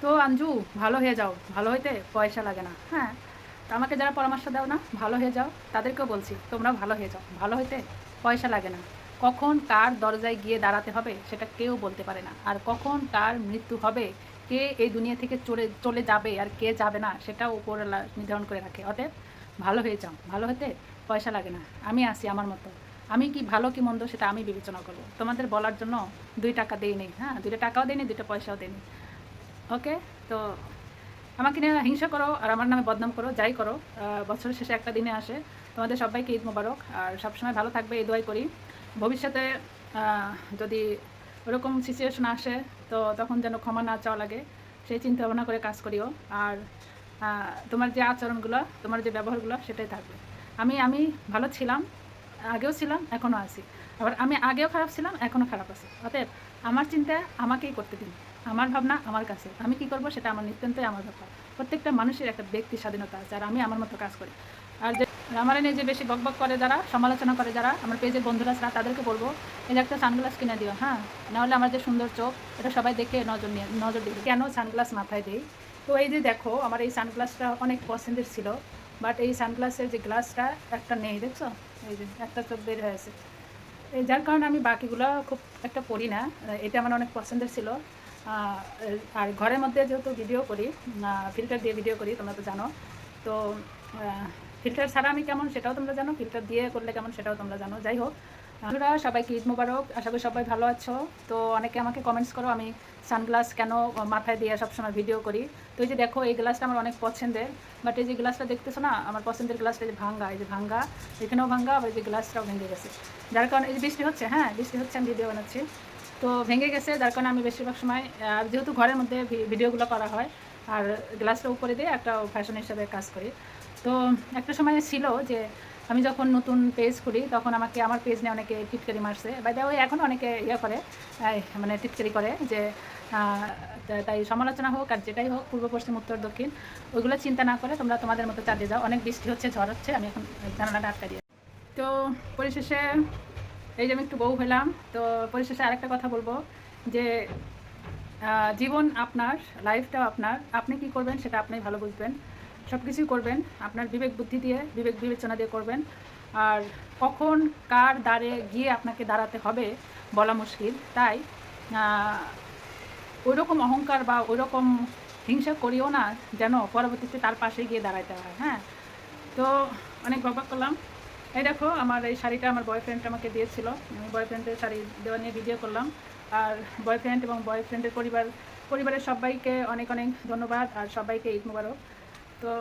তো আঞ্জু, ভালো হয়ে যাও, ভালো হইতে পয়সা লাগে না। হ্যাঁ, তো আমাকে যারা পরামর্শ দাও না ভালো হয়ে যাও, তাদেরকেও বলছি তোমরা ভালো হয়ে যাও, ভালো হইতে পয়সা লাগে না। কখন কার দরজায় গিয়ে দাঁড়াতে হবে সেটা কেউ বলতে পারে না, আর কখন কার মৃত্যু হবে, কে এই দুনিয়া থেকে চলে চলে যাবে আর কে যাবে না সেটাও উপরওয়ালা নির্ধারণ করে রাখে। অতএব ভালো হয়ে যাও, ভালো হতে পয়সা লাগে না। আমি আছি আমার মতো, আমি কি ভালো কি মন্দ সেটা আমি বিবেচনা করবো, তোমাদের বলার জন্য 2 টাকা দেই নেই। হ্যাঁ, 2 টাকাও দেয়নি, 2 পয়সাও দেয়নি। ওকে, তো আমাকে নিয়ে হিংসা করো আর আমার নামে বদনাম করো, যাই করো, বছরের শেষে একটা দিনে আসে। তোমাদের সবাইকে ঈদ মোবারক, আর সবসময় ভালো থাকবে এই দোয়াই করি। ভবিষ্যতে যদি ওরকম সিচুয়েশন আসে তো তখন যেন ক্ষমা না চাওয়া লাগে, সেই চিন্তা ভাবনা করে কাজ করিও। আর তোমার যে আচরণগুলো, তোমার যে ব্যবহারগুলো সেটাই থাকবে। আমি আমি ভালো ছিলাম, আগেও ছিলাম, এখনও আছি। আবার আমি আগেও খারাপ ছিলাম, এখনও খারাপ আছি। অতএব আমার চিন্তা আমাকেই করতে দিন, আমার ভাবনা আমার কাছে, আমি কি করব সেটা আমার নিত্যন্তই আমার ব্যাপার। প্রত্যেকটা মানুষের একটা ব্যক্তি স্বাধীনতা আছে, আর আমি আমার মতো কাজ করি। আর যে আমার নিয়ে যে বেশি বকবক করে যারা, সমালোচনা করে যারা, আমার পেজের বন্ধুরা ছাড়া, তাদেরকে বলবো এই যে একটা সানগ্লাস কিনে দিও। হ্যাঁ, নাহলে আমার যে সুন্দর চোখ, এটা সবাই দেখে নজর দিবে। কেন সানগ্লাস মাথায় দিই? তো এই যে দেখো, আমার এই সানগ্লাসটা অনেক পছন্দের ছিল, বাট এই সানগ্লাসের যে গ্লাসটা একটা নেই, দেখছো? এই যে একটা চোখ বের হয়েছে। এই যার কারণে আমি বাকিগুলো খুব একটা পড়ি না। এটা আমার অনেক পছন্দের ছিল। আর ঘরের মধ্যে যেহেতু ভিডিও করি, ফিল্টার দিয়ে ভিডিও করি, তোমরা তো জানো। তো ফিল্টার ছাড়া আমি কেমন সেটাও তোমরা জানো, ফিল্টার দিয়ে করলে কেমন সেটাও তোমরা জানো। যাই হোক, বন্ধুরা সবাইকে ঈদ মোবারক, আশা করি সবাই ভালো আছো। তো অনেকে আমাকে কমেন্টস করো আমি সানগ্লাস কেন মাথায় দিয়ে সবসময় ভিডিও করি। তো এই যে দেখো, এই গ্লাসটা আমার অনেক পছন্দের, বাট এই যে গ্লাসটা দেখতেছো না, আমার পছন্দের গ্লাসটা যে ভাঙ্গা, এই যে ভাঙ্গা, এখানেও ভাঙ্গা, আবার এই যে গ্লাসটাও ভেঙে গেছে। যার কারণে এই যে বৃষ্টি হচ্ছে, হ্যাঁ বৃষ্টি হচ্ছে, আমি ভিডিও বানাচ্ছি, তো ভেঙে গেছে। যার কারণে আমি বেশিরভাগ সময়, যেহেতু ঘরের মধ্যে ভিডিওগুলো করা হয়, আর গ্লাসটা উপরে দিয়ে একটা ফ্যাশন হিসাবে কাজ করি। তো একটা সময় ছিল যে আমি যখন নতুন পেজ করি তখন আমাকে আমার পেজ নিয়ে অনেকে টিটকারি মারছে, বাই দ্য ওয়ে এখন অনেকে ইয়ে করে, মানে টিটকারি করে যে তাই সমালোচনা হোক আর যেটাই হোক, পূর্ব পশ্চিম উত্তর দক্ষিণ, ওইগুলো চিন্তা না করে তোমরা তোমাদের মতো চালিয়ে যাও। অনেক বৃষ্টি হচ্ছে, ঝড় হচ্ছে, আমি এখন জানালাটা আটকা দিয়ে। তো পরিশেষে এই যে আমি একটু বউ হলাম, তো পরিশেষে আরেকটা কথা বলবো যে জীবন আপনার, লাইফটাও আপনার, আপনি কি করবেন সেটা আপনি ভালো বুঝবেন। সব কিছুই করবেন আপনার বিবেক বুদ্ধি দিয়ে, বিবেক বিবেচনা দিয়ে করবেন। আর কখন কার দ্বারে গিয়ে আপনাকে দাঁড়াতে হবে বলা মুশকিল, তাই ওই রকম অহংকার বা ওই রকম হিংসা করিও না যেন পরবর্তীতে তার পাশে গিয়ে দাঁড়াতে হয়। হ্যাঁ, তো অনেক বকবক করলাম। এই দেখো, আমার এই শাড়িটা আমার বয়ফ্রেন্ড আমাকে দিয়েছিল, আমি বয়ফ্রেন্ডের শাড়ি দেওয়া নিয়ে ভিডিও করলাম। আর বয়ফ্রেন্ড এবং বয়ফ্রেন্ডের পরিবারের সবাইকে অনেক অনেক ধন্যবাদ, আর সবাইকে ঈদ মোবারক। তো